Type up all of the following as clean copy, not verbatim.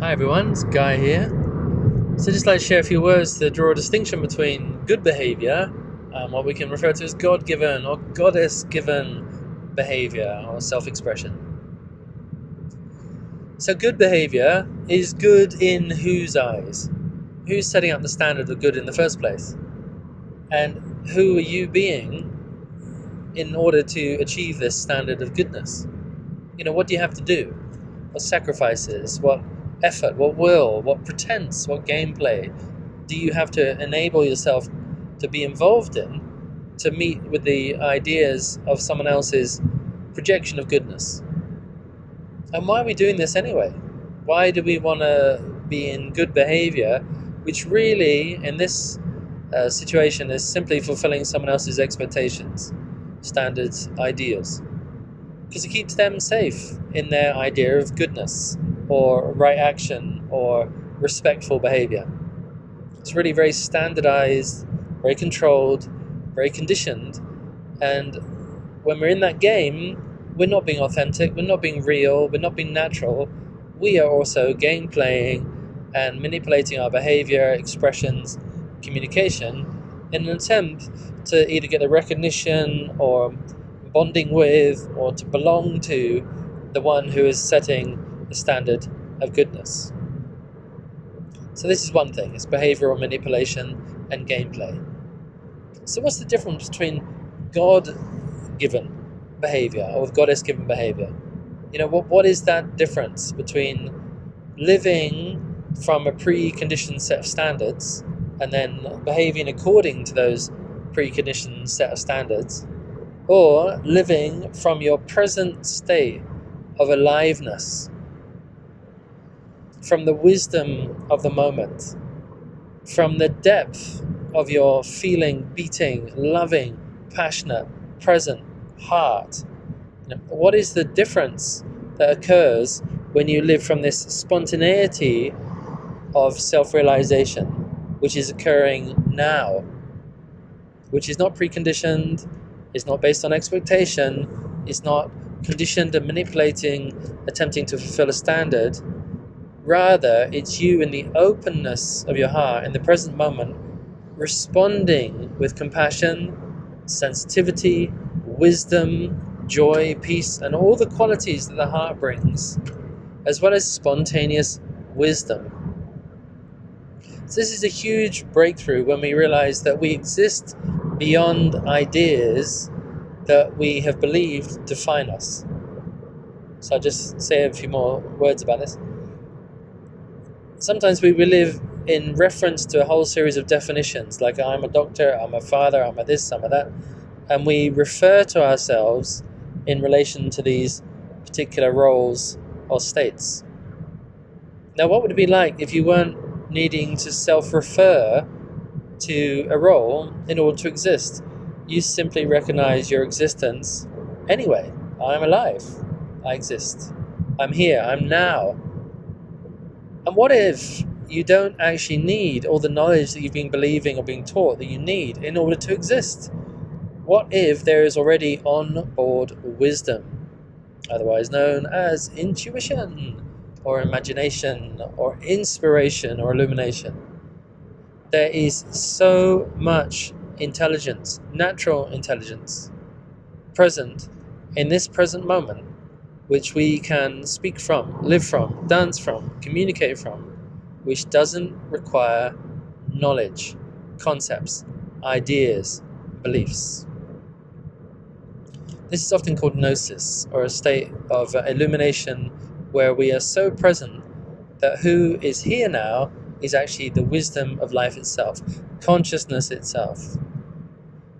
Hi everyone, it's Guy here. So just like to share a few words to draw a distinction between good behavior and what we can refer to as God-given or goddess-given behavior or self-expression. So good behavior is good in whose eyes? Who's setting up the standard of good in the first place? And who are you being in order to achieve this standard of goodness? What do you have to do? What sacrifices? What effort? What will? What pretense? What gameplay do you have to enable yourself to be involved in to meet with the ideas of someone else's projection of goodness? And why are we doing this anyway? Why do we want to be in good behavior, which really, in this situation, is simply fulfilling someone else's expectations, standards, ideals? Because it keeps them safe in their idea of goodness or right action or respectful behavior. It's really very standardized, very controlled, very conditioned, and when we're in that game, we're not being authentic, we're not being real, we're not being natural. We are also game playing and manipulating our behavior, expressions, communication in an attempt to either get a recognition or bonding with or to belong to the one who is setting the standard of goodness. So this is one thing, it's behavioral manipulation and gameplay. So what's the difference between God-given behavior or goddess-given behavior? What is that difference between living from a preconditioned set of standards and then behaving according to those preconditioned set of standards, or living from your present state of aliveness, from the wisdom of the moment, from the depth of your feeling, beating, loving, passionate, present heart? What is the difference that occurs when you live from this spontaneity of self-realization, which is occurring now, which is not preconditioned, is not based on expectation, is not conditioned and manipulating, attempting to fulfill a standard. Rather, it's you in the openness of your heart, in the present moment, responding with compassion, sensitivity, wisdom, joy, peace, and all the qualities that the heart brings, as well as spontaneous wisdom. So this is a huge breakthrough when we realize that we exist beyond ideas that we have believed define us. So I'll just say a few more words about this. Sometimes we live in reference to a whole series of definitions, like I'm a doctor, I'm a father, I'm a this, I'm a that, and we refer to ourselves in relation to these particular roles or states. Now, what would it be like if you weren't needing to self-refer to a role in order to exist? You simply recognize your existence anyway. I'm alive. I exist. I'm here. I'm now. And what if you don't actually need all the knowledge that you've been believing or being taught that you need in order to exist? What if there is already on-board wisdom, otherwise known as intuition or imagination or inspiration or illumination? There is so much intelligence, natural intelligence, present in this present moment, which we can speak from, live from, dance from, communicate from, which doesn't require knowledge, concepts, ideas, beliefs. This is often called gnosis, or a state of illumination where we are so present that who is here now is actually the wisdom of life itself, consciousness itself.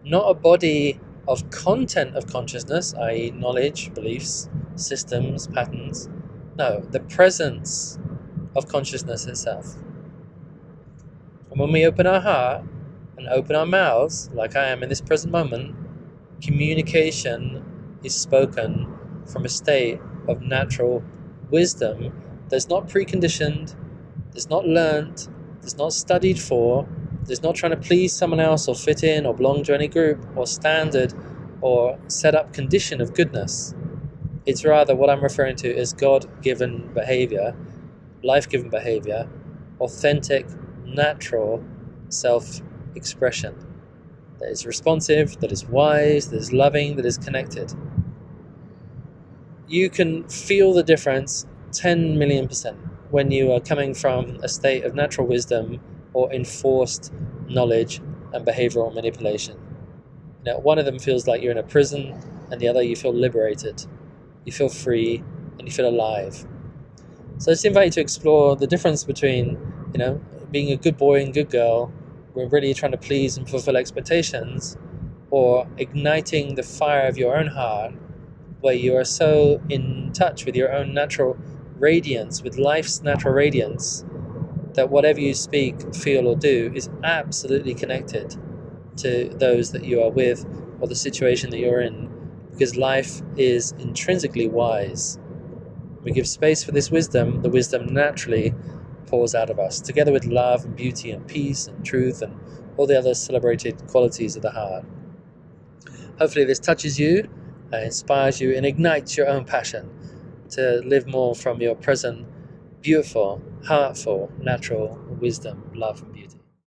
Not a body of content of consciousness, i.e. knowledge, beliefs, systems, patterns. No, the presence of consciousness itself. And when we open our heart and open our mouths, like I am in this present moment, communication is spoken from a state of natural wisdom that's not preconditioned, that's not learnt, that's not studied for, that's not trying to please someone else or fit in or belong to any group or standard or set up condition of goodness. It's rather what I'm referring to as God-given behavior, life-giving behavior, authentic, natural self-expression that is responsive, that is wise, that is loving, that is connected. You can feel the difference 10 million % when you are coming from a state of natural wisdom or enforced knowledge and behavioral manipulation. One of them feels like you're in a prison, and the other you feel liberated, you feel free, and you feel alive. So I just invite you to explore the difference between, being a good boy and good girl, we're really trying to please and fulfill expectations, or igniting the fire of your own heart, where you are so in touch with your own natural radiance, with life's natural radiance, that whatever you speak, feel, or do is absolutely connected to those that you are with or the situation that you're in, because life is intrinsically wise. We give space for this wisdom, the wisdom naturally pours out of us, together with love and beauty and peace and truth and all the other celebrated qualities of the heart. Hopefully this touches you, inspires you, and ignites your own passion to live more from your present beautiful, heartful, natural wisdom, love, and beauty.